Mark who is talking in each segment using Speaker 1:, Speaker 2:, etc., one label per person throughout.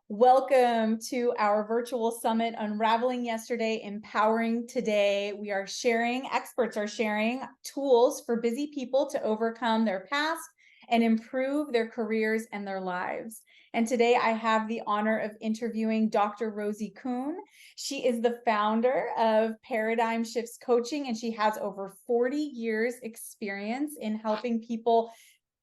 Speaker 1: Welcome to our virtual summit, Unraveling Yesterday, Empowering Today. Experts are sharing tools for busy people to overcome their past and improve their careers and their lives. And today I have the honor of interviewing Dr. Rosie Kuhn. She is the founder of Paradigm Shifts Coaching, and she has over 40 years experience in helping people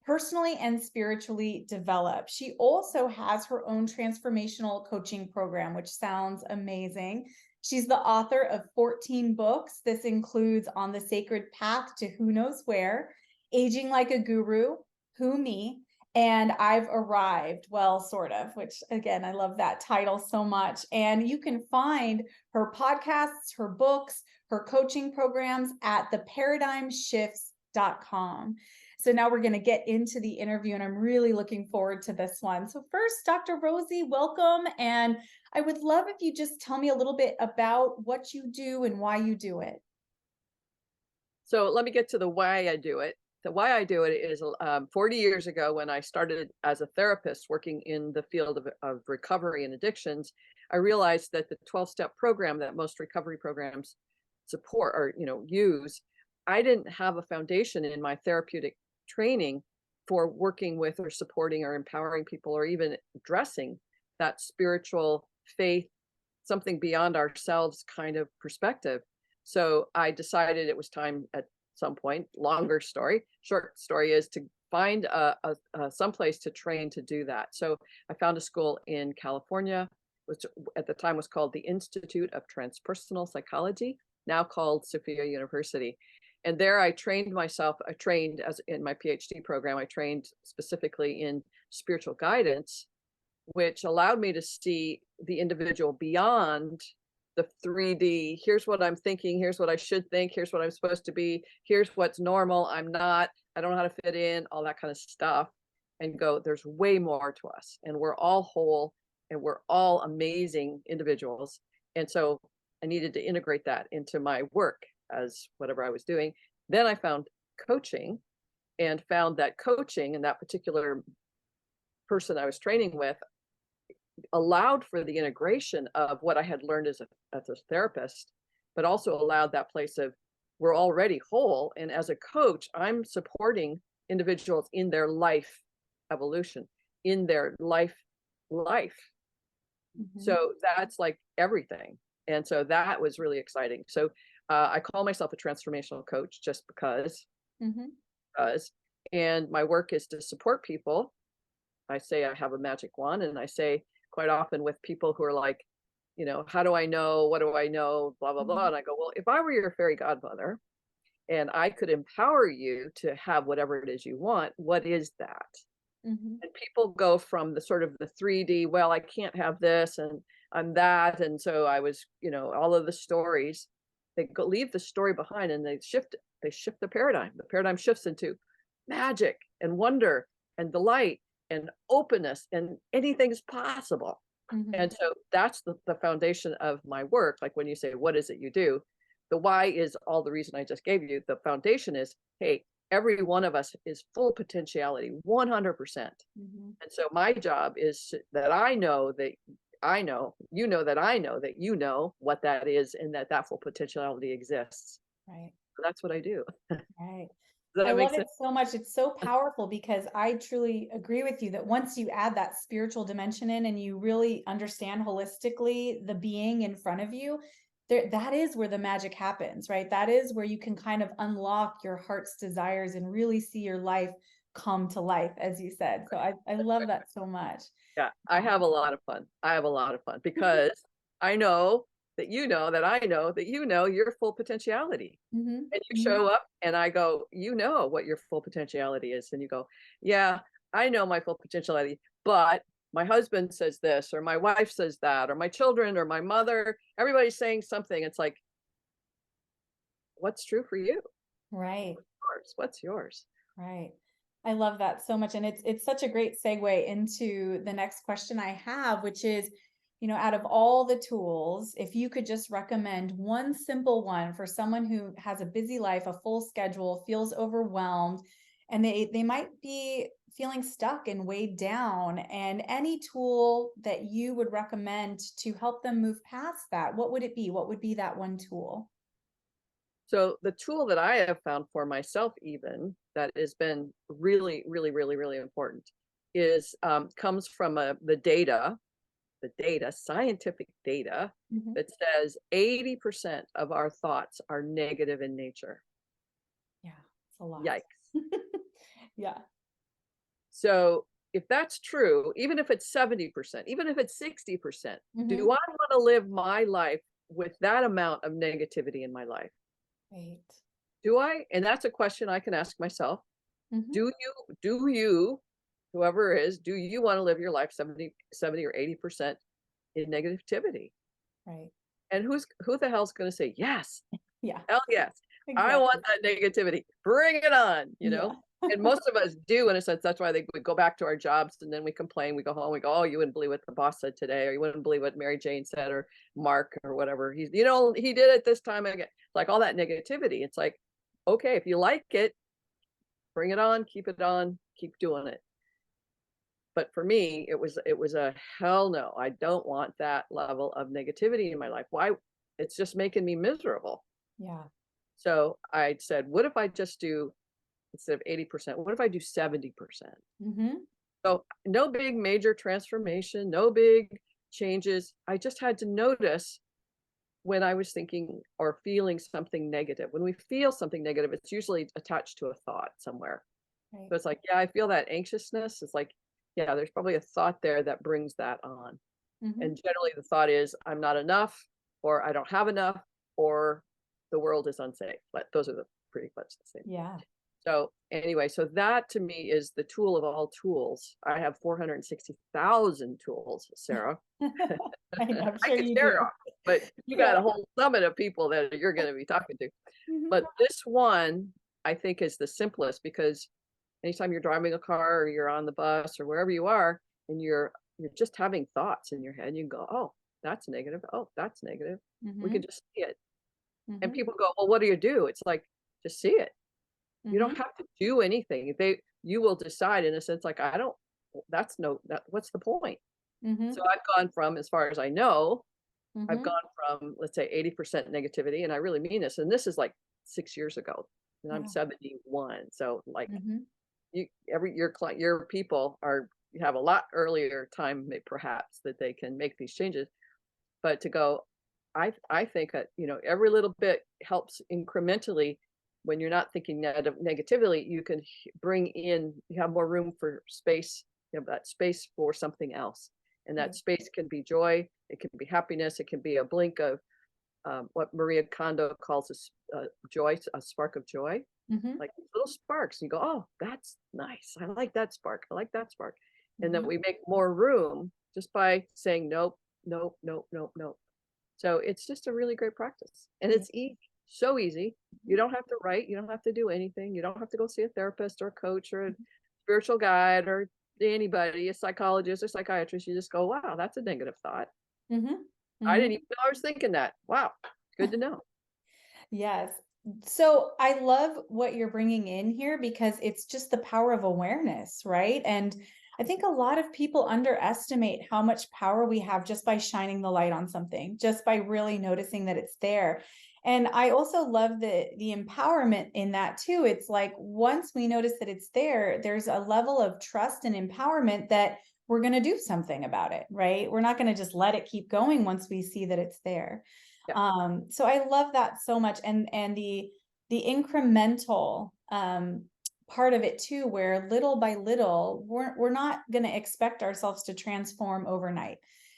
Speaker 1: personally and spiritually develop. She also has her own transformational coaching program, which sounds amazing. She's the author of 14 books. This includes On the Sacred Path to Who Knows Where, Aging Like a Guru, Who Me, and I've Arrived, well, sort of, which again, I love that title so much. And you can find her podcasts, her books, her coaching programs at theparadigmshifts.com. So now we're going to get into the interview, and I'm really looking forward to this one. So first, Dr. Rosie, welcome. And I would love if you just tell me a little bit about what you do and why you do it.
Speaker 2: So let me get to the why I do it. The why I do it is 40 years ago when I started as a therapist working in the field of recovery and addictions, I realized that the 12-step program that most recovery programs support or use, I didn't have a foundation in my therapeutic training for working with or supporting or empowering people or even addressing that spiritual faith, something beyond ourselves kind of perspective. So I decided it was time at some point, longer story, short story is to find someplace to train to do that. So I found a school in California, which at the time was called the Institute of Transpersonal Psychology, now called Sophia University. And there I trained myself. I trained as in my PhD program, I trained specifically in spiritual guidance, which allowed me to see the individual beyond the 3D. Here's what I'm thinking. Here's what I should think. Here's what I'm supposed to be. Here's what's normal. I'm not. I don't know how to fit in, all that kind of stuff. And go, there's way more to us. And we're all whole and we're all amazing individuals. And so I needed to integrate that into my work as whatever I was doing. Then I found coaching and found that coaching and that particular person I was training with allowed for the integration of what I had learned as a therapist, but also allowed that place of we're already whole. And as a coach, I'm supporting individuals in their life evolution, in their life. Mm-hmm. So that's like everything. And so that was really exciting. So I call myself a transformational coach just because, and my work is to support people. I say I have a magic wand, and I say quite often with people who are like, how do I know? What do I know? Blah, blah, blah. And I go, well, if I were your fairy godmother and I could empower you to have whatever it is you want, what is that? And people go from the sort of the 3D, well, I can't have this and I'm that. And so I was, all of the stories, they leave the story behind and they shift the paradigm. The paradigm shifts into magic and wonder and delight and openness, and anything's possible. And so that's the foundation of my work. Like when you say, what is it you do? The why is all the reason I just gave you. The foundation is, hey, every one of us is full potentiality, 100%. And so my job is that I know that I know, that I know that what that is, and that full potentiality exists.
Speaker 1: Right.
Speaker 2: So that's what I do.
Speaker 1: Right. I love it so much. It's so powerful because I truly agree with you that once you add that spiritual dimension in and you really understand holistically the being in front of you, that is where the magic happens, right? That is where you can kind of unlock your heart's desires and really see your life come to life, as you said. So I love that so much.
Speaker 2: Yeah, I have a lot of fun. Because I know that I know that your full potentiality. And you show up and I go, what your full potentiality is. And you go, yeah, I know my full potentiality, but my husband says this, or my wife says that, or my children, or my mother, everybody's saying something. It's like, what's true for you?
Speaker 1: Right.
Speaker 2: What's yours?
Speaker 1: Right. I love that so much. And it's such a great segue into the next question I have, which is, out of all the tools, if you could just recommend one simple one for someone who has a busy life, a full schedule, feels overwhelmed, and they might be feeling stuck and weighed down, and any tool that you would recommend to help them move past that, what would it be? What would be that one tool?
Speaker 2: So the tool that I have found for myself even that has been really, really, really, really important is comes from the data, scientific data
Speaker 1: Mhm.
Speaker 2: that says 80% of our thoughts are negative in nature.
Speaker 1: Yeah, it's a lot.
Speaker 2: Yikes.
Speaker 1: Yeah.
Speaker 2: So if that's true, even if it's 70%, even if it's 60%, do
Speaker 1: Mhm.
Speaker 2: I want to live my life with that amount of negativity in my life?
Speaker 1: Right.
Speaker 2: Do I? And that's a question I can ask myself.
Speaker 1: Mhm.
Speaker 2: Do you, whoever it is, do you want to live your life 70 or 80% in negativity?
Speaker 1: Right.
Speaker 2: And who the hell's going to say, yes,
Speaker 1: Yeah,
Speaker 2: hell yes, I want
Speaker 1: exactly.
Speaker 2: that negativity. Bring it on, you know?
Speaker 1: Yeah.
Speaker 2: And most of us do in a sense. That's why we go back to our jobs and then we complain. We go home, we go, oh, you wouldn't believe what the boss said today, or you wouldn't believe what Mary Jane said, or Mark, or whatever. He did it this time again. Like all that negativity. It's like, okay, if you like it, bring it on, keep doing it. But for me, it was a hell no. I don't want that level of negativity in my life. Why? It's just making me miserable.
Speaker 1: Yeah.
Speaker 2: So I said, what if I just do, instead of 80%, what if I do 70%?
Speaker 1: Mhm.
Speaker 2: So no big major transformation, no big changes. I just had to notice when I was thinking or feeling something negative. When we feel something negative, it's usually attached to a thought somewhere.
Speaker 1: Right.
Speaker 2: So it's like, yeah, I feel that anxiousness. It's like, yeah, there's probably a thought there that brings that on.
Speaker 1: Mhm.
Speaker 2: And generally the thought is, I'm not enough, or I don't have enough, or the world is unsafe. But those are the pretty much the same.
Speaker 1: Yeah.
Speaker 2: So anyway, so that to me is the tool of all tools. I have 460,000 tools, Sarah.
Speaker 1: I'm
Speaker 2: I
Speaker 1: sure
Speaker 2: could
Speaker 1: you
Speaker 2: share
Speaker 1: do.
Speaker 2: them, but you got
Speaker 1: Yeah.
Speaker 2: a whole summit of people that you're going to be talking to.
Speaker 1: Mhm.
Speaker 2: But this one, I think, is the simplest because anytime you're driving a car or you're on the bus or wherever you are, and you're just having thoughts in your head, and you go, oh, that's negative. Oh, that's negative. We can
Speaker 1: Mhm.
Speaker 2: just see it. And
Speaker 1: Mhm.
Speaker 2: people go, well, what do you do? It's like, just see it. You don't
Speaker 1: Mhm.
Speaker 2: have to do anything. You will decide in a sense, like, I don't, that's no, that, what's the point? So
Speaker 1: Mhm.
Speaker 2: I've gone from, as far as I know, I've
Speaker 1: Mhm.
Speaker 2: gone from, let's say, 80% negativity, and I really mean this, and this is like 6 years ago, and I'm
Speaker 1: Yeah.
Speaker 2: 71. So like
Speaker 1: Mhm.
Speaker 2: your people are, you have a lot earlier time perhaps that they can make these changes, but to go, I think that, every little bit helps incrementally. When you're not thinking negatively, you can bring in, you have more room for space. You have that space for something else, and that
Speaker 1: Right.
Speaker 2: space can be joy, it can be happiness, it can be a blink of what Maria Kondo calls joy, a spark of joy,
Speaker 1: Mhm.
Speaker 2: like little sparks. You go, oh, that's nice. I like that spark. I like that spark. And then
Speaker 1: Mhm.
Speaker 2: we make more room just by saying nope, nope, nope, nope, nope. So it's just a really great practice. And
Speaker 1: Yeah.
Speaker 2: it's easy, so easy. You
Speaker 1: Mhm.
Speaker 2: don't have to write, you don't have to do anything. You don't have to go see a therapist or a coach or a
Speaker 1: Mhm.
Speaker 2: spiritual guide or anybody, a psychologist or psychiatrist. You just go, wow, that's a negative thought.
Speaker 1: Mhm.
Speaker 2: I didn't
Speaker 1: Mhm.
Speaker 2: even know I was thinking that. Wow. Good to know.
Speaker 1: Yes. So I love what you're bringing in here because it's just the power of awareness, right? And I think a lot of people underestimate how much power we have just by shining the light on something, just by really noticing that it's there. And I also love the empowerment in that too. It's like once we notice that it's there, there's a level of trust and empowerment that we're going to do something about it, right? We're not going to just let it keep going once we see that it's there.
Speaker 2: Yeah.
Speaker 1: So I love that so much. And the incremental part of it too, where little by little, we're not going to expect ourselves to transform overnight.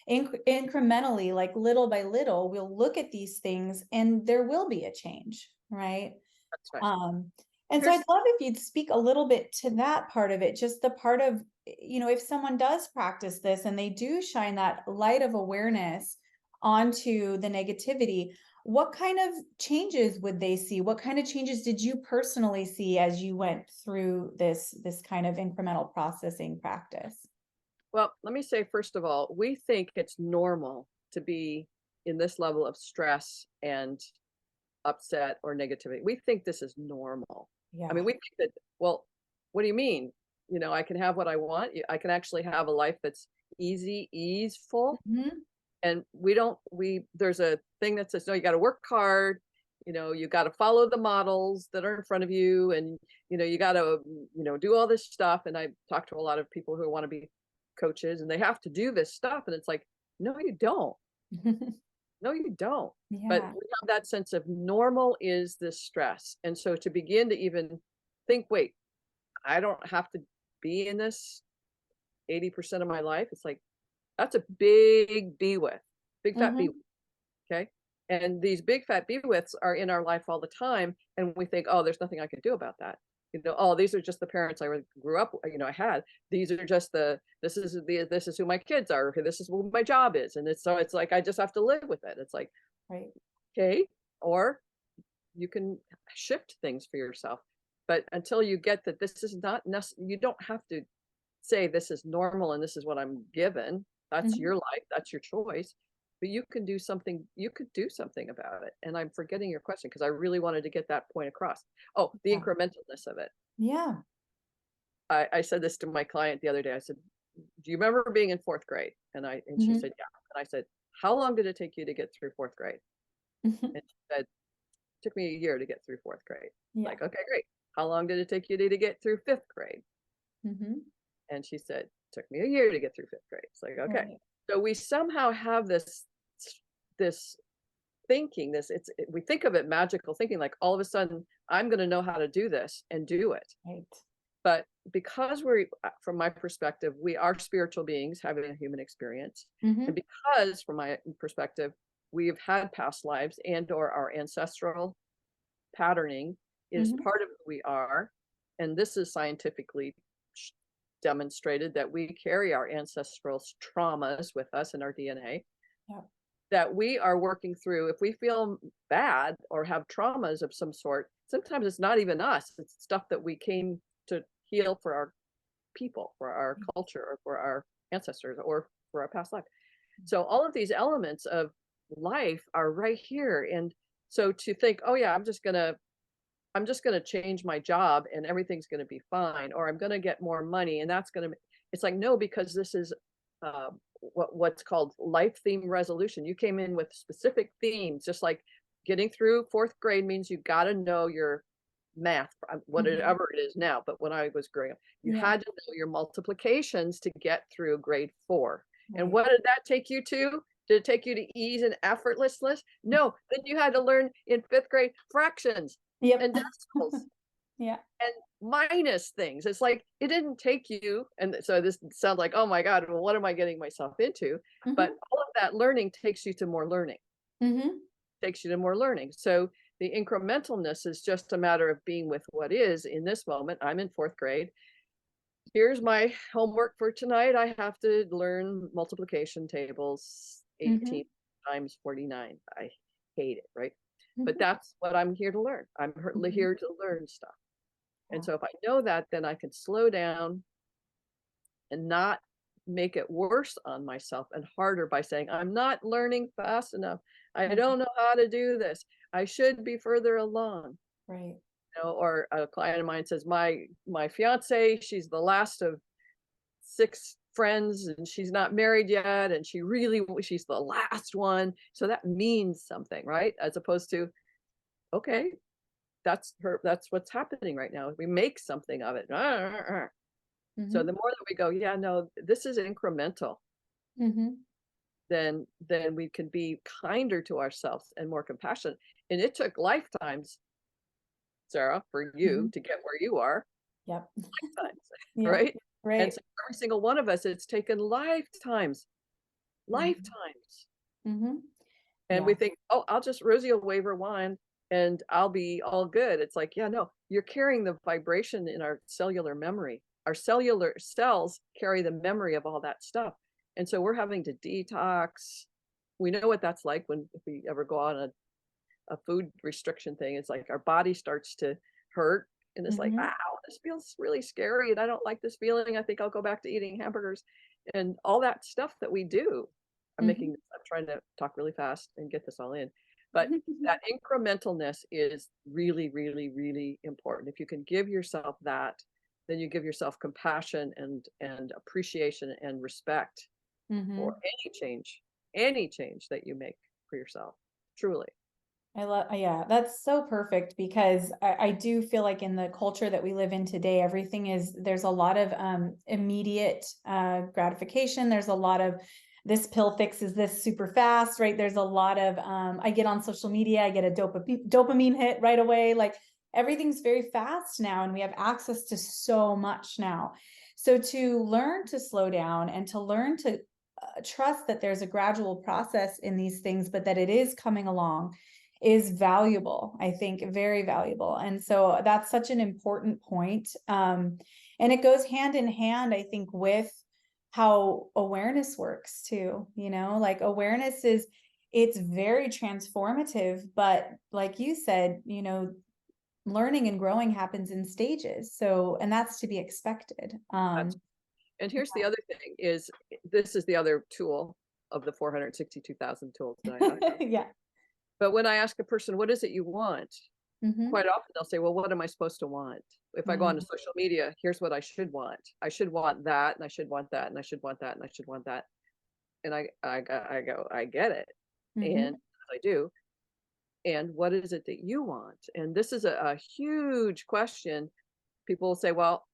Speaker 1: Incrementally, like little by little, we'll look at these things and there will be a change, right?
Speaker 2: That's right.
Speaker 1: Um, and so
Speaker 2: Here's
Speaker 1: I'd love if you'd speak a little bit to that part of it, just the part of, if someone does practice this and they do shine that light of awareness onto the negativity, what kind of changes would they see? What kind of changes did you personally see as you went through this kind of incremental processing practice?
Speaker 2: Well, let me say, first of all, we think it's normal to be in this level of stress and upset or negativity. We think this is normal. I
Speaker 1: Yeah.
Speaker 2: mean, we think that, well, what do you mean? you know, I can have what I want. I can actually have a life that's easy, easeful.
Speaker 1: Mhm.
Speaker 2: And there's a thing that says, no, you got to work hard. You know, you got to follow the models that are in front of you. And, you know, you got to, you know, do all this stuff. And I talk to a lot of people who want to be coaches and they have to do this stuff. And it's like, no, you don't. No, you don't. But
Speaker 1: Yeah.
Speaker 2: we have that sense of normal is this stress. And so to begin to even think, wait, I don't have to be in this 80% of my life. It's like, that's a big be with, big fat be
Speaker 1: Mhm.
Speaker 2: with. Okay. And these big fat be withs are in our life all the time. And we think, oh, there's nothing I can do about that. You know, oh, these are just the parents I grew up, you know, I had. These are just this is who my kids are. This is what my job is. And it's like, I just have to live with it. It's like,
Speaker 1: Right.
Speaker 2: okay. Or you can shift things for yourself. But until you get that this is not necessary, you don't have to say this is normal and this is what I'm given. That's
Speaker 1: Mhm.
Speaker 2: your life, that's your choice. But you could do something about it. And I'm forgetting your question because I really wanted to get that point across. Oh, the
Speaker 1: Yeah.
Speaker 2: incrementalness of it.
Speaker 1: Yeah.
Speaker 2: I said this to my client the other day. I said, do you remember being in fourth grade? And she
Speaker 1: Mhm.
Speaker 2: said, yeah. And I said, how long did it take you to get through fourth grade?
Speaker 1: Mhm.
Speaker 2: And she said, it took me a year to get through fourth grade.
Speaker 1: Yeah.
Speaker 2: Like, okay, great. How long did it take you to get through fifth grade?
Speaker 1: Mhm.
Speaker 2: And she said, it took me a year to get through fifth grade. It's like, okay.
Speaker 1: Right.
Speaker 2: So we somehow have this thinking, we think of it magical thinking, like all of a sudden I'm going to know how to do this and do it.
Speaker 1: Right.
Speaker 2: But because from my perspective, we are spiritual beings having a human experience. And
Speaker 1: Mhm.
Speaker 2: because from my perspective, we've had past lives and or our ancestral patterning is
Speaker 1: Mhm.
Speaker 2: part of who we are. And this is scientifically demonstrated that we carry our ancestral traumas with us in our DNA
Speaker 1: Yeah.
Speaker 2: that we are working through. If we feel bad or have traumas of some sort, sometimes it's not even us, it's stuff that we came to heal for our people, for our culture, or for our ancestors, or for our past life. So all of these elements of life are right here. And so to think, oh yeah, I'm just going to change my job and everything's going to be fine, or I'm going to get more money and that's going to, it's like, no, because this is uh, what's called life theme resolution. You came in with specific themes, just like getting through fourth grade means you got to know your math,
Speaker 1: Mhm.
Speaker 2: whatever it is now. But when I was growing up, you
Speaker 1: Yeah.
Speaker 2: had to know your multiplications to get through grade 4. And
Speaker 1: Right.
Speaker 2: what did that take you to? Did it take you to ease and effortlessness? No, then you had to learn in fifth grade fractions
Speaker 1: Yep.
Speaker 2: and decimals
Speaker 1: Yeah.
Speaker 2: and minus things. It's like it didn't take you. And so this sounds like, oh my God, well, what am I getting myself into? But
Speaker 1: Mhm.
Speaker 2: all of that learning takes you to more learning,
Speaker 1: Mhm.
Speaker 2: takes you to more learning. So the incrementalness is just a matter of being with what is in this moment. I'm in fourth grade. Here's my homework for tonight. I have to learn multiplication tables, 18
Speaker 1: Mhm.
Speaker 2: times 49. I hate it, right? But
Speaker 1: Mhm.
Speaker 2: that's what I'm here to learn. I'm
Speaker 1: Mhm.
Speaker 2: here to learn stuff. And
Speaker 1: Yeah.
Speaker 2: so if I know that, then I can slow down and not make it worse on myself and harder by saying, I'm not learning fast enough. I
Speaker 1: Mhm.
Speaker 2: don't know how to do this. I should be further along.
Speaker 1: Right.
Speaker 2: You know, or a client of mine says, my fiance, she's the last of 6 friends and she's not married yet. And she's the last one. So that means something, right? As opposed to, okay, that's what's happening right now. We make something of it. So the
Speaker 1: Mhm.
Speaker 2: more that we go, yeah, no, this is incremental,
Speaker 1: Mhm.
Speaker 2: then we can be kinder to ourselves and more compassionate. And it took lifetimes, Sarah, for you
Speaker 1: Mhm.
Speaker 2: to get where you are,
Speaker 1: Yep.
Speaker 2: lifetimes,
Speaker 1: Yeah.
Speaker 2: right? And
Speaker 1: Right.
Speaker 2: so every single one of us, it's taken lifetimes,
Speaker 1: Mhm.
Speaker 2: lifetimes.
Speaker 1: Mhm.
Speaker 2: And we
Speaker 1: Yeah.
Speaker 2: think, oh, Rosie will wave her wand and I'll be all good. It's like, yeah, no, you're carrying the vibration in our cellular memory. Our cellular cells carry the memory of all that stuff. And so we're having to detox. We know what that's like if we ever go on a food restriction thing. It's like our body starts to hurt. And it's like,
Speaker 1: Mhm.
Speaker 2: wow, this feels really scary. And I don't like this feeling. I think I'll go back to eating hamburgers and all that stuff that we do.
Speaker 1: Mhm.
Speaker 2: I'm trying to talk really fast and get this all in. But that incrementalness is really, really, really important. If you can give yourself that, then you give yourself compassion and appreciation and respect for
Speaker 1: Mhm.
Speaker 2: any change that you make for yourself. Truly.
Speaker 1: I love, yeah, that's so perfect because I do feel like in the culture that we live in today, everything is, there's a lot of immediate gratification. There's a lot of this pill fixes this super fast, right? There's a lot of, I get on social media, I get a dopamine hit right away. Like everything's very fast now and we have access to so much now. So to learn to slow down and to learn to trust that there's a gradual process in these things, but that it is coming along is valuable, I think, very valuable. And so that's such an important point. And it goes hand in hand, I think, with how awareness works too. Like awareness is, it's very transformative, but like you said, learning and growing happens in stages. So, and that's to be expected.
Speaker 2: That's, and here's the other thing is this is the other tool of the 462,000 tools that I have.
Speaker 1: Yeah.
Speaker 2: But when I ask a person, what is it you want?
Speaker 1: Mm-hmm.
Speaker 2: Quite often they'll say, well, what am I supposed to want? If I go onto social media, here's what I should want. I should want that, and I should want that, and I should want that, and I should want that. And I go, I get it.
Speaker 1: Mm-hmm.
Speaker 2: And I do. And what is it that you want? And this is a huge question. People will say, well,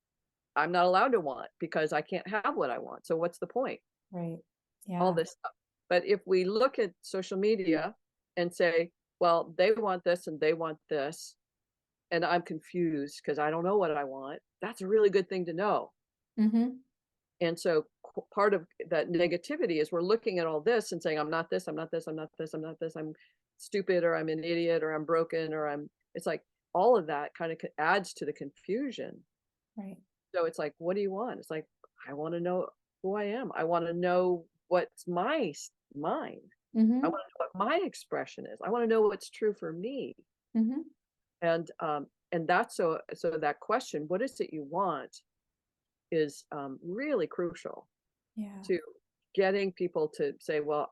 Speaker 2: I'm not allowed to want because I can't have what I want. So what's the point?
Speaker 1: Right.
Speaker 2: All
Speaker 1: Yeah.
Speaker 2: this stuff. But if we look at social media and say, well, they want this and they want this, and I'm confused because I don't know what I want, that's a really good thing to know.
Speaker 1: Mm-hmm.
Speaker 2: And so part of that negativity is we're looking at all this and saying, I'm not this, I'm not this, I'm not this, I'm not this, I'm stupid, or I'm an idiot, or I'm broken, or it's like all of that kind of adds to the confusion.
Speaker 1: Right.
Speaker 2: So it's like, what do you want? It's like, I want to know who I am. I want to know what's mine. I
Speaker 1: Mm-hmm.
Speaker 2: want to know what my expression is. I want to know what's true for me.
Speaker 1: Mm-hmm.
Speaker 2: And that's so that question, what is it you want, is really crucial
Speaker 1: Yeah.
Speaker 2: to getting people to say, well,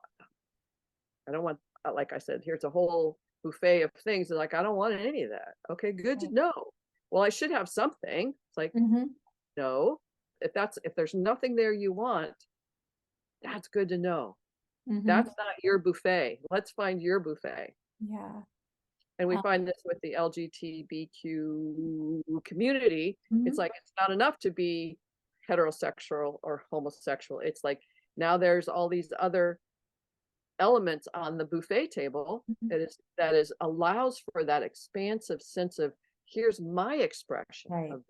Speaker 2: I don't want, like I said, here's a whole buffet of things. They're like, I don't want any of that. Okay, good to
Speaker 1: Right.
Speaker 2: know. Well, I should have something. It's like,
Speaker 1: Mm-hmm.
Speaker 2: no, if there's nothing there you want, that's good to know.
Speaker 1: Mm-hmm.
Speaker 2: That's not your buffet. Let's find your buffet.
Speaker 1: Yeah.
Speaker 2: And we find this with the LGBTQ community. It's
Speaker 1: Mhm.
Speaker 2: like, it's not enough to be heterosexual or homosexual. It's like, now there's all these other elements on the buffet table
Speaker 1: Mhm.
Speaker 2: that is allows for that expansive sense of, here's my expression
Speaker 1: Right,
Speaker 2: of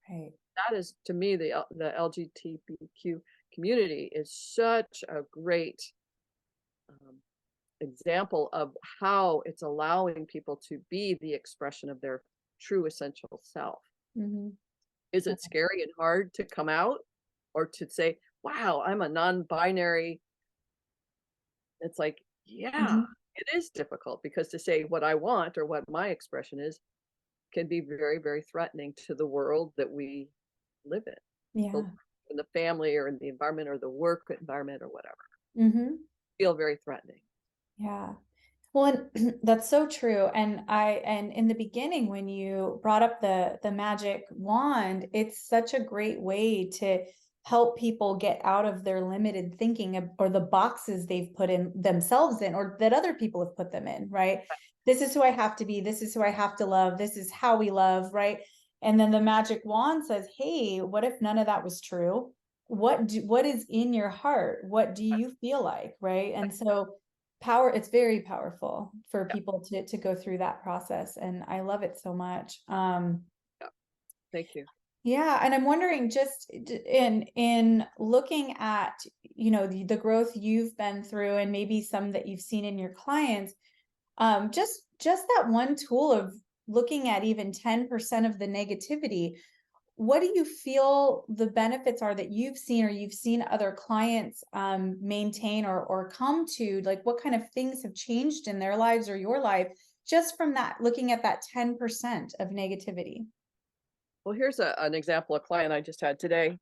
Speaker 1: right.
Speaker 2: that. Is, to me, the LGBTQ community is such a great um, example of how it's allowing people to be the expression of their true essential self.
Speaker 1: Mhm.
Speaker 2: Is
Speaker 1: Yeah.
Speaker 2: it scary and hard to come out, or to say, wow, I'm a non-binary? It's like, yeah,
Speaker 1: Mhm.
Speaker 2: it is difficult, because to say what I want or what my expression is can be very, very threatening to the world that we live
Speaker 1: Yeah.
Speaker 2: in the family or in the environment or the work environment or whatever.
Speaker 1: Mhm.
Speaker 2: Feel very threatening.
Speaker 1: Yeah. Well, and that's so true. And in the beginning, when you brought up the magic wand, it's such a great way to help people get out of their limited thinking or the boxes they've put in themselves in, or that other people have put them in, right? This is who I have to be. This is who I have to love. This is how we love, right? And then the magic wand says, hey, what if none of that was true? What is in your heart? What do you feel like, right? And so it's very powerful for
Speaker 2: Yeah,
Speaker 1: people to go through that process, and I love it so much.
Speaker 2: yeah. Thank you.
Speaker 1: Yeah, and I'm wondering, just in looking at, the growth you've been through and maybe some that you've seen in your clients, just that one tool of looking at even 10% of the negativity, what do you feel the benefits are that you've seen, or you've seen other clients maintain or come to? Like, what kind of things have changed in their lives or your life just from that, looking at that 10% of negativity?
Speaker 2: Well, here's an example, a client I just had today,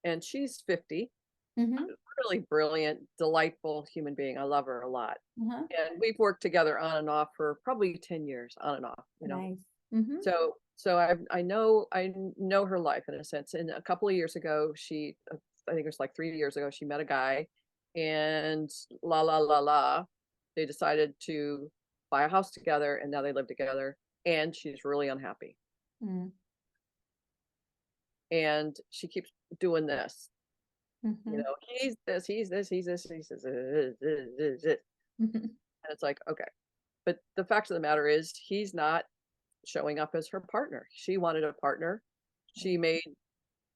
Speaker 2: and she's 50,
Speaker 1: Mm-hmm.
Speaker 2: really brilliant, delightful human being. I love her a lot.
Speaker 1: Uh-huh.
Speaker 2: And we've worked together on and off for probably 10 years, on and off.
Speaker 1: Nice. Mm-hmm.
Speaker 2: So So I know her life in a sense. And a couple of years ago, I think it was like 3 years ago, she met a guy, and la la la la, they decided to buy a house together, and now they live together, and she's really unhappy.
Speaker 1: Mm.
Speaker 2: And she keeps doing this,
Speaker 1: Mhm.
Speaker 2: he's this, he's this, he's this, he's this.
Speaker 1: Mhm.
Speaker 2: And it's like, okay. But the fact of the matter is, he's not showing up as her partner. She wanted a partner. She made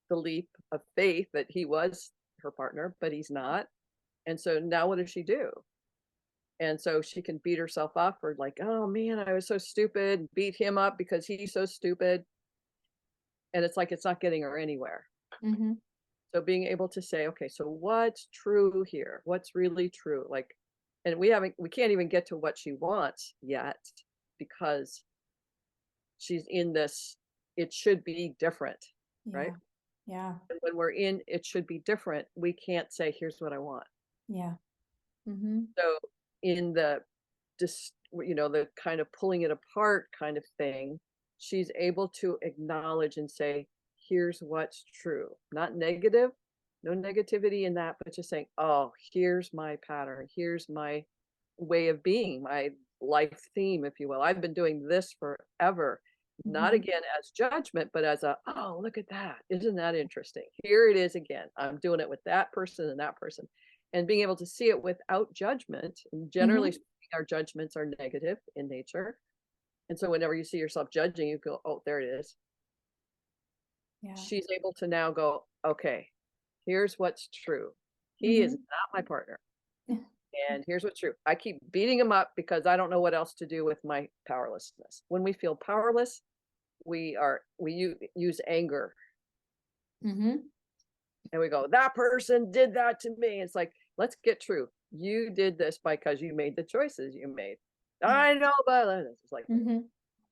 Speaker 2: the leap of faith that he was her partner, but he's not. And so now what does she do? And so she can beat herself up for like, oh man, I was so stupid, beat him up because he's so stupid. And it's like, it's not getting her anywhere.
Speaker 1: Mhm.
Speaker 2: So being able to say, okay, so what's true here? What's really true? Like, and we can't even get to what she wants yet because she's in this, it should be different, right?
Speaker 1: Yeah. Yeah.
Speaker 2: And when we're in, it should be different, we can't say, here's what I want.
Speaker 1: Yeah. Mhm.
Speaker 2: So in the just, the kind of pulling it apart kind of thing, she's able to acknowledge and say, here's what's true. Not negative, no negativity in that, but just saying, oh, here's my pattern. Here's my way of being, my life theme, if you will. I've been doing this forever. Not
Speaker 1: Mhm.
Speaker 2: again as judgment, but as a, oh, look at that. Isn't that interesting? Here it is again. I'm doing it with that person and that person. And being able to see it without judgment. And generally
Speaker 1: Mhm.
Speaker 2: speaking, our judgments are negative in nature. And so whenever you see yourself judging, you go, oh, there it is.
Speaker 1: Yeah.
Speaker 2: She's able to now go, okay, here's what's true. He is
Speaker 1: Mhm.
Speaker 2: not my partner. And here's what's true. I keep beating him up because I don't know what else to do with my powerlessness. When we feel powerless, we use anger,
Speaker 1: Mhm.
Speaker 2: and we go, that person did that to me. It's like, let's get true. You did this because you made the choices you made.
Speaker 1: Yeah.
Speaker 2: I know, but it's like,
Speaker 1: Mhm.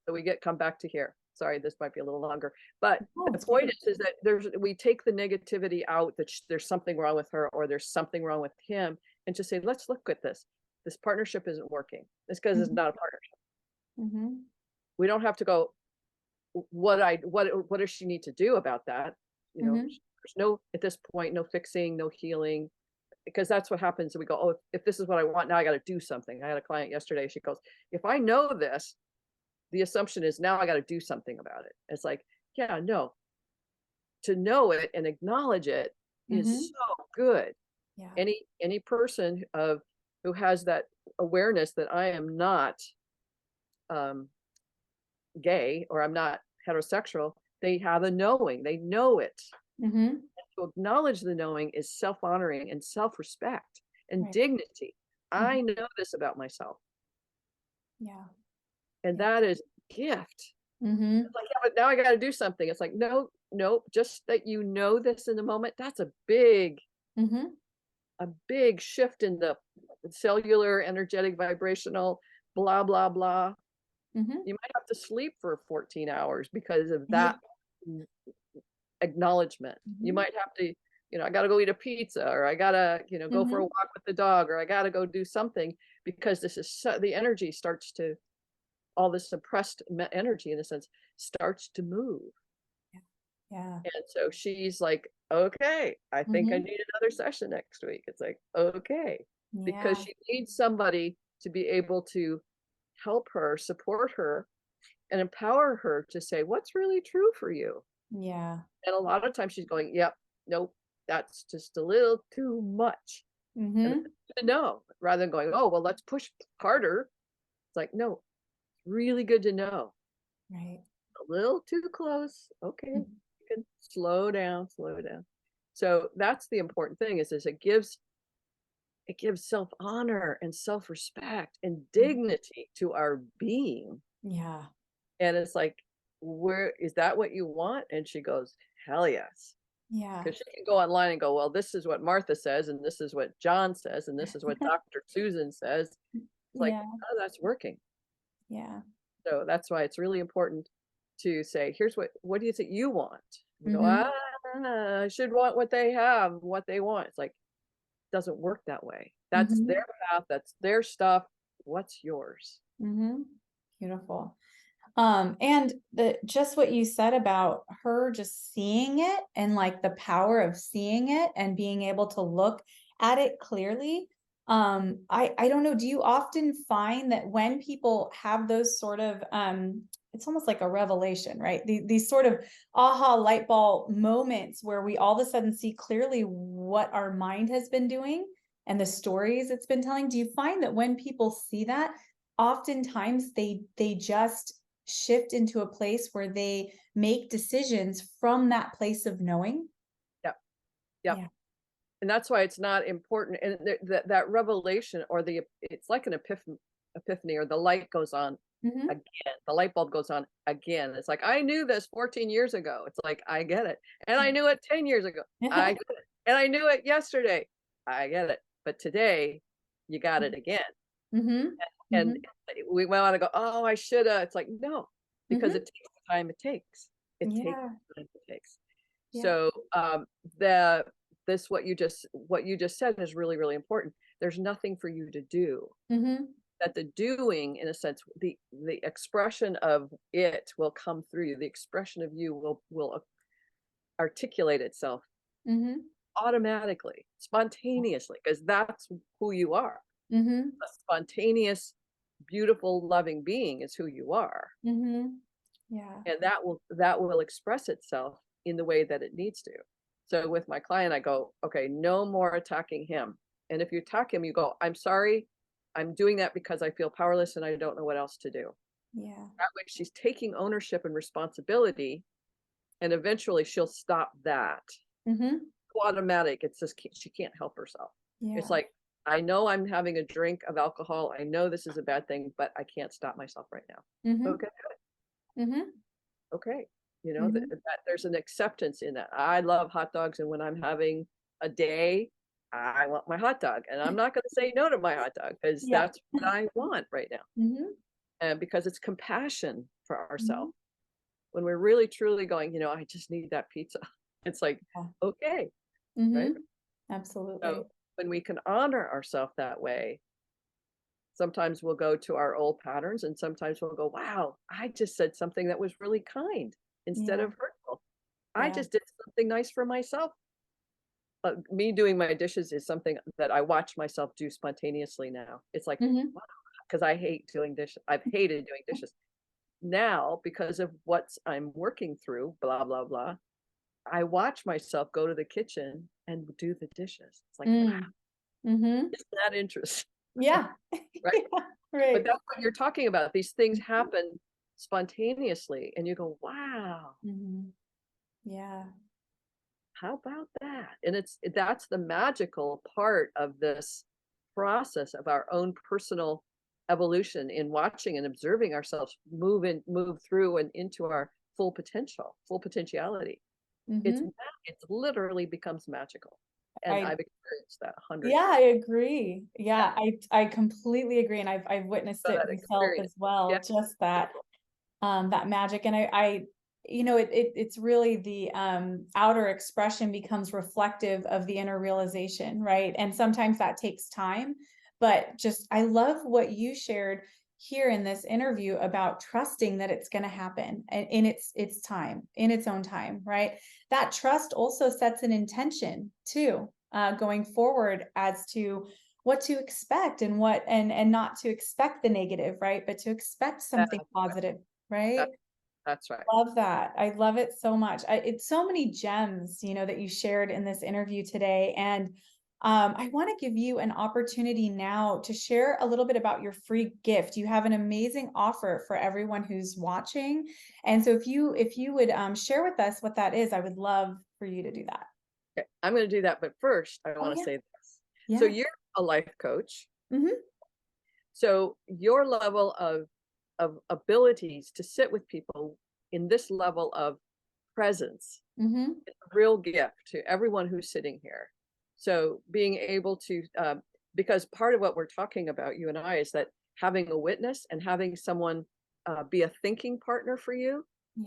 Speaker 2: so come back to here. Sorry, this might be a little longer, but
Speaker 1: Oh,
Speaker 2: the
Speaker 1: it's
Speaker 2: point
Speaker 1: great.
Speaker 2: is that we take the negativity out, that there's something wrong with her or there's something wrong with him, and just say, let's look at this. This partnership isn't working. It's because it's
Speaker 1: Mhm.
Speaker 2: not a partnership.
Speaker 1: Mhm.
Speaker 2: We don't have to go, what does she need to do about that?
Speaker 1: Mhm.
Speaker 2: There's no, at this point, no fixing, no healing, because that's what happens. We go, oh, if this is what I want, now I got to do something. I had a client yesterday. She goes, if I know this, the assumption is now I got to do something about it. It's like, yeah, no, to know it and acknowledge it is
Speaker 1: Mhm.
Speaker 2: so good.
Speaker 1: Yeah.
Speaker 2: Any person who has that awareness that I am not um, gay or I'm not heterosexual, they have a knowing. They know it.
Speaker 1: Mhm.
Speaker 2: To acknowledge the knowing is self-honoring and self-respect and
Speaker 1: Right.
Speaker 2: dignity.
Speaker 1: Mhm.
Speaker 2: I know this about myself,
Speaker 1: Yeah.
Speaker 2: and
Speaker 1: Yeah.
Speaker 2: that is a gift.
Speaker 1: Mhm.
Speaker 2: It's like, yeah, but now I got to do something. It's like, no, no, just that you know this in the moment. That's
Speaker 1: Mhm.
Speaker 2: a big shift in the cellular, energetic, vibrational, blah, blah, blah.
Speaker 1: Mhm.
Speaker 2: You might have to sleep for 14 hours because of
Speaker 1: Yeah.
Speaker 2: that acknowledgement. You
Speaker 1: Mhm.
Speaker 2: might have to, I got to go eat a pizza, or I got to, go for a
Speaker 1: Mhm.
Speaker 2: walk with the dog, or I got to go do something, because the energy starts to, all this suppressed energy in a sense starts to move.
Speaker 1: Yeah. Yeah.
Speaker 2: And so she's like, okay, I think I
Speaker 1: Mhm.
Speaker 2: need another session next week. It's like, okay, because
Speaker 1: Yeah.
Speaker 2: she needs somebody to be able to help her, support her, and empower her to say, what's really true for you?
Speaker 1: Yeah.
Speaker 2: And a lot of times she's going, yep, nope, that's just a little too much. And
Speaker 1: Mhm.
Speaker 2: it's good to know, rather than going, oh, well, let's push harder. It's like, no, really good to know.
Speaker 1: Right.
Speaker 2: A little too close. Okay.
Speaker 1: Mhm.
Speaker 2: You can slow down, slow down. So that's the important thing is it gives self-honor and self-respect and
Speaker 1: Mhm.
Speaker 2: dignity to our being.
Speaker 1: Yeah.
Speaker 2: And it's like, where is that what you want? And she goes, hell yes.
Speaker 1: Yeah.
Speaker 2: Because she can go online and go, well, this is what Martha says, and this is what John says, and this is what Dr. Susan says. It's like,
Speaker 1: Yeah.
Speaker 2: oh, that's working.
Speaker 1: Yeah.
Speaker 2: So that's why it's really important to say, here's what do you think you want? You go,
Speaker 1: Mhm.
Speaker 2: I should want what they have, what they want. It's like, it doesn't work that way. That's their
Speaker 1: Mhm.
Speaker 2: path, that's their stuff. What's yours?
Speaker 1: Mhm. Beautiful. And just what you said about her just seeing it and like the power of seeing it and being able to look at it clearly. I don't know, do you often find that when people have those sort of it's almost like a revelation, right? These sort of aha light bulb moments where we all of a sudden see clearly what our mind has been doing and the stories it's been telling. Do you find that when people see that, oftentimes they just shift into a place where they make decisions from that place of knowing?
Speaker 2: Yep. Yep.
Speaker 1: Yeah.
Speaker 2: And that's why it's not important. And that revelation or it's like an epiphany, or the light goes on
Speaker 1: Mhm.
Speaker 2: again. The light bulb goes on again. It's like, I knew this 14 years ago. It's like, I get it. And I knew it 10 years ago. I get it. And I knew it yesterday. I get it. But today you got it again.
Speaker 1: Mhm.
Speaker 2: And
Speaker 1: Mhm.
Speaker 2: we want to go, oh, I shoulda. It's like, no, because
Speaker 1: Mhm.
Speaker 2: it takes the time it takes. It takes
Speaker 1: Yeah.
Speaker 2: the time it takes.
Speaker 1: Yeah.
Speaker 2: So the this what you just said is really, really important. There's nothing for you to do.
Speaker 1: Mhm.
Speaker 2: That the doing, in a sense, the expression of it will come through you. The expression of you will articulate itself
Speaker 1: Mhm.
Speaker 2: automatically, spontaneously, because that's who you are.
Speaker 1: Mhm.
Speaker 2: A spontaneous, beautiful, loving being is who you are.
Speaker 1: Mhm. Yeah.
Speaker 2: And that will express itself in the way that it needs to. So with my client, I go, okay, no more attacking him. And if you attack him, you go, I'm sorry, I'm doing that because I feel powerless and I don't know what else to do.
Speaker 1: Yeah.
Speaker 2: That way she's taking ownership and responsibility, and eventually she'll stop that.
Speaker 1: Mhm.
Speaker 2: Automatic. It's just she can't help herself. It's
Speaker 1: Yeah.
Speaker 2: like, I know I'm having a drink of alcohol. I know this is a bad thing, but I can't stop myself right now.
Speaker 1: Mhm.
Speaker 2: Okay.
Speaker 1: Mhm.
Speaker 2: Okay.
Speaker 1: Mhm.
Speaker 2: That there's an acceptance in that. I love hot dogs, and when I'm having a day, I want my hot dog, and I'm not going to say no to my hot dog because
Speaker 1: Yeah.
Speaker 2: that's what I want right now.
Speaker 1: Mhm.
Speaker 2: And because it's compassion for
Speaker 1: Mhm.
Speaker 2: ourselves. When we're really truly going, I just need that pizza. It's like,
Speaker 1: Yeah.
Speaker 2: okay, right?
Speaker 1: Mhm.
Speaker 2: So
Speaker 1: Absolutely.
Speaker 2: when we can honor ourselves that way, sometimes we'll go to our old patterns, and sometimes we'll go, wow, I just said something that was really kind instead
Speaker 1: Yeah.
Speaker 2: of hurtful. I
Speaker 1: Yeah.
Speaker 2: just did something nice for myself. Me doing my dishes is something that I watch myself do spontaneously now. It's like,
Speaker 1: Mhm.
Speaker 2: wow, because I hate doing dishes. I've hated doing dishes. Now, because of what I'm working through, blah, blah, blah, I watch myself go to the kitchen and do the dishes. It's like, wow,
Speaker 1: Mm. Mhm.
Speaker 2: isn't that interesting?
Speaker 1: Yeah.
Speaker 2: Right?
Speaker 1: Yeah.
Speaker 2: But
Speaker 1: Right.
Speaker 2: that's what you're talking about. These things happen spontaneously, and you go, wow,
Speaker 1: Mhm. Yeah.
Speaker 2: how about that? And that's the magical part of this process of our own personal evolution in watching and observing ourselves move through and into our full potentiality.
Speaker 1: Mhm.
Speaker 2: It literally becomes magical. And
Speaker 1: I
Speaker 2: I've experienced that 100
Speaker 1: Yeah,
Speaker 2: times.
Speaker 1: I agree.
Speaker 2: Yeah,
Speaker 1: Yeah, I completely agree, and I've witnessed
Speaker 2: so
Speaker 1: it
Speaker 2: that
Speaker 1: myself
Speaker 2: experience.
Speaker 1: as
Speaker 2: Yeah,
Speaker 1: well, just
Speaker 2: beautiful.
Speaker 1: that magic. And it's really the outer expression becomes reflective of the inner realization, right? And sometimes that takes time, but just I love what you shared here in this interview about trusting that it's going to happen in its time, in its own time, right? That trust also sets an intention too, going forward as to what to expect and what and not to expect the negative, right? But to expect
Speaker 2: That's
Speaker 1: something
Speaker 2: right.
Speaker 1: positive, right?
Speaker 2: That, that's right.
Speaker 1: Love that. I love it so much. It's so many gems, that you shared in this interview today. And I want to give you an opportunity now to share a little bit about your free gift. You have an amazing offer for everyone who's watching. And so if you would share with us what that is, I would love for you to do that.
Speaker 2: Okay, I'm going to do that, but first I
Speaker 1: Oh
Speaker 2: want to
Speaker 1: yeah.
Speaker 2: say this. So
Speaker 1: Yeah.
Speaker 2: you're a life coach.
Speaker 1: Hmm.
Speaker 2: So your level of abilities to sit with people in this level of presence
Speaker 1: Hmm.
Speaker 2: is a real gift to everyone who's sitting here. So being able to, because part of what we're talking about, you and I, is that having a witness and having someone be a thinking partner for you,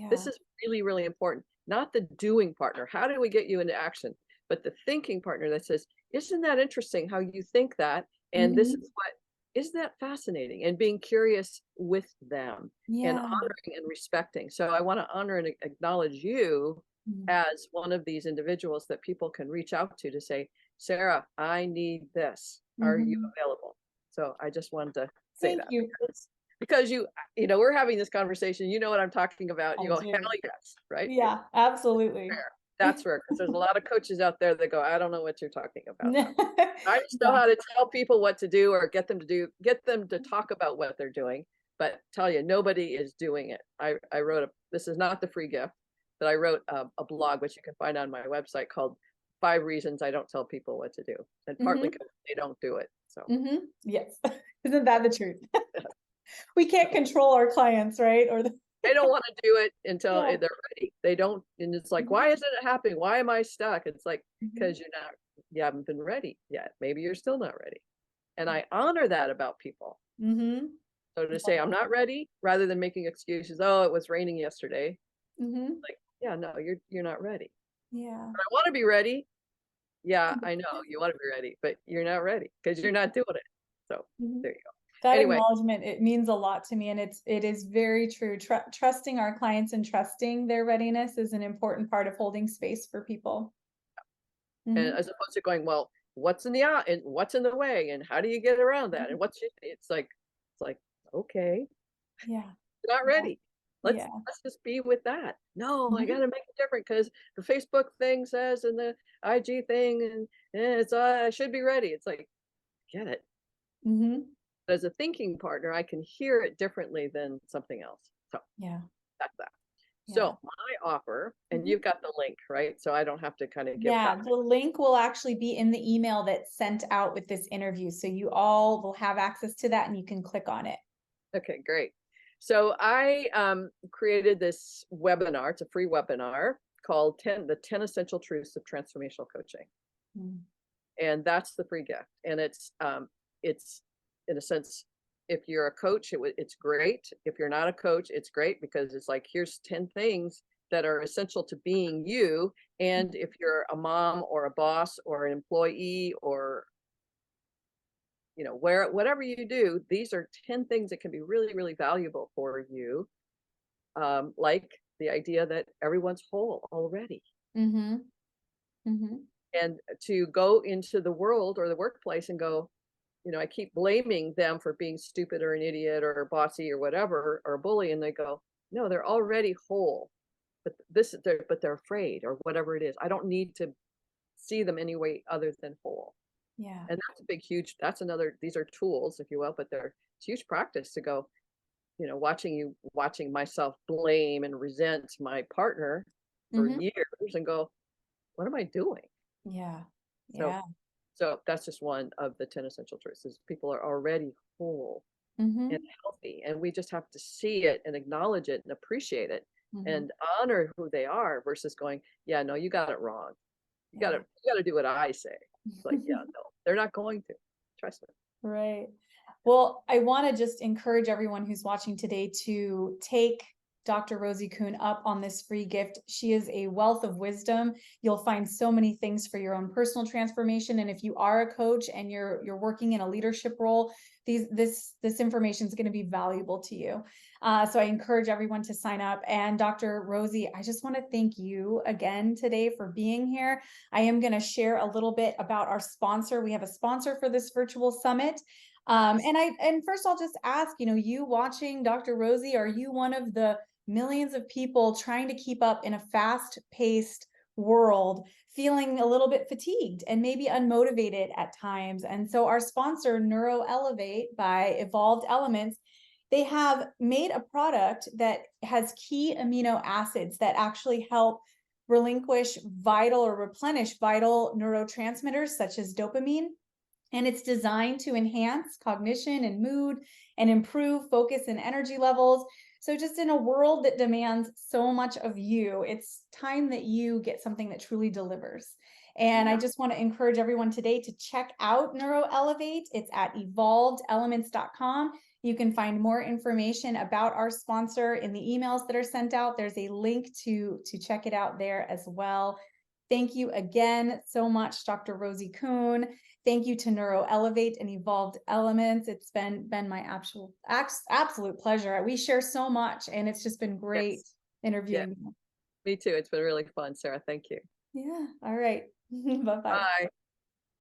Speaker 2: this
Speaker 1: Yeah.
Speaker 2: is really, really important. Not the doing partner. How do we get you into action? But the thinking partner that says, isn't that interesting how you think that? And this
Speaker 1: Hmm.
Speaker 2: is what isn't that fascinating? And being curious with them and
Speaker 1: Yeah.
Speaker 2: honoring and respecting. So I want to honor and acknowledge you
Speaker 1: Mm.
Speaker 2: as one of these individuals that people can reach out to say, Sarah, I need this. Are you
Speaker 1: Mhm.
Speaker 2: available? So I just wanted to say
Speaker 1: Thank
Speaker 2: that
Speaker 1: you.
Speaker 2: because we're having this conversation. You know what I'm talking about.
Speaker 1: I
Speaker 2: You go, hell
Speaker 1: do.
Speaker 2: yes, right?
Speaker 1: Yeah, absolutely.
Speaker 2: Fair. That's rare because there's a lot of coaches out there that go, I don't know what you're talking about. I just know
Speaker 1: Yeah.
Speaker 2: how to tell people what to do or get them to talk about what they're doing, but tell you nobody is doing it. I wrote this is not the free gift, but I wrote a blog, which you can find on my website called 5 Reasons I Don't Tell People What to Do. And partly
Speaker 1: Mhm.
Speaker 2: because they don't do it. So
Speaker 1: Mhm. Yes. Isn't that the truth?
Speaker 2: yeah.
Speaker 1: We can't control our clients, right? Or the
Speaker 2: They don't want to do it until
Speaker 1: Yeah.
Speaker 2: they're ready. They don't, and it's like,
Speaker 1: Mhm.
Speaker 2: why isn't it happening? Why am I stuck? It's like,
Speaker 1: Mhm.
Speaker 2: because you haven't been ready yet. Maybe you're still not ready. And I honor that about people.
Speaker 1: Mhm.
Speaker 2: So to say I'm not ready rather than making excuses, oh, it was raining yesterday.
Speaker 1: Mhm.
Speaker 2: Like, yeah, no, you're not ready.
Speaker 1: Yeah.
Speaker 2: But I want to be ready. Yeah, I know you want to be ready, but you're not ready because you're not doing it. So
Speaker 1: Mhm.
Speaker 2: there you go.
Speaker 1: That
Speaker 2: Anyway,
Speaker 1: acknowledgement, it means a lot to me, and it is very true. Trusting our clients and trusting their readiness is an important part of holding space for people.
Speaker 2: and
Speaker 1: Mhm.
Speaker 2: as opposed to going, well, what's in the out and what's in the way and how do you get around that and
Speaker 1: Mhm.
Speaker 2: it's like okay,
Speaker 1: Yeah.
Speaker 2: you're not
Speaker 1: Yeah.
Speaker 2: ready.
Speaker 1: Yeah.
Speaker 2: Let's just be with that. No, I
Speaker 1: Mhm.
Speaker 2: got to make it different because the Facebook thing says and the IG thing and it's I should be ready. It's like get it.
Speaker 1: Mhm.
Speaker 2: As a thinking partner, I can hear it differently than something else. So
Speaker 1: Yeah.
Speaker 2: that's that.
Speaker 1: Yeah.
Speaker 2: So my offer, and
Speaker 1: Mhm.
Speaker 2: you've got the link, right? So I don't have to kind of give
Speaker 1: Yeah,
Speaker 2: that.
Speaker 1: the link will actually be in the email that's sent out with this interview. So you all will have access to that and you can click on it.
Speaker 2: Okay, great. So I created this webinar. It's a free webinar called the 10 Essential Truths of Transformational Coaching.
Speaker 1: Mm.
Speaker 2: And that's the free gift. And it's in a sense, if you're a coach, it's great. If you're not a coach, it's great because it's like here's 10 things that are essential to being you. And if you're a mom or a boss or an employee or whatever you do, these are 10 things that can be really, really valuable for you. Like the idea that everyone's whole already.
Speaker 1: Mhm. Mhm.
Speaker 2: And to go into the world or the workplace and go, I keep blaming them for being stupid or an idiot or bossy or whatever or a bully, and they go, no, they're already whole, but they're afraid or whatever it is. I don't need to see them any way other than whole,
Speaker 1: Yeah.
Speaker 2: and that's a big, huge. That's another. These are tools, if you will, but it's huge practice to go. Watching myself blame and resent my partner for
Speaker 1: Mhm.
Speaker 2: years and go, what am I doing?
Speaker 1: Yeah.
Speaker 2: So,
Speaker 1: Yeah.
Speaker 2: so that's just one of the 10 essential truths is people are already whole and
Speaker 1: Mhm.
Speaker 2: healthy, and we just have to see it and acknowledge it and appreciate it
Speaker 1: Mhm.
Speaker 2: and honor who they are versus going, yeah, no, you got it wrong.
Speaker 1: Yeah.
Speaker 2: You got to do what I say. It's like, yeah, no, they're not going to. Trust me.
Speaker 1: Right. Well, I want to just encourage everyone who's watching today to take Dr. Rosie Kuhn up on this free gift. She is a wealth of wisdom. You'll find so many things for your own personal transformation. And if you are a coach and you're working in a leadership role, this information is going to be valuable to you. So I encourage everyone to sign up. And Dr. Rosie, I just want to thank you again today for being here. I am going to share a little bit about our sponsor. We have a sponsor for this virtual summit. And first I'll just ask, you watching Dr. Rosie, are you one of the millions of people trying to keep up in a fast-paced world, feeling a little bit fatigued and maybe unmotivated at times? And so our sponsor, Neuro Elevate by Evolved Elements, they have made a product that has key amino acids that actually help relinquish vital or replenish vital neurotransmitters such as dopamine. And it's designed to enhance cognition and mood and improve focus and energy levels. So, just in a world that demands so much of you, it's time that you get something that truly delivers. And I
Speaker 2: Yeah.
Speaker 1: just want to encourage everyone today to check out Neuro Elevate. It's at evolvedelements.com. You can find more information about our sponsor in the emails that are sent out. There's a link to check it out there as well. Thank you again so much, Dr. Rosie Kuhn. Thank you to Neuro Elevate and Evolved Elements. It's been my absolute pleasure. We share so much, and it's just been great
Speaker 2: Yes. Yeah,
Speaker 1: interviewing you.
Speaker 2: me too. It's been really fun, Sarah. Thank you.
Speaker 1: Yeah. All right. Bye-bye.
Speaker 2: Bye.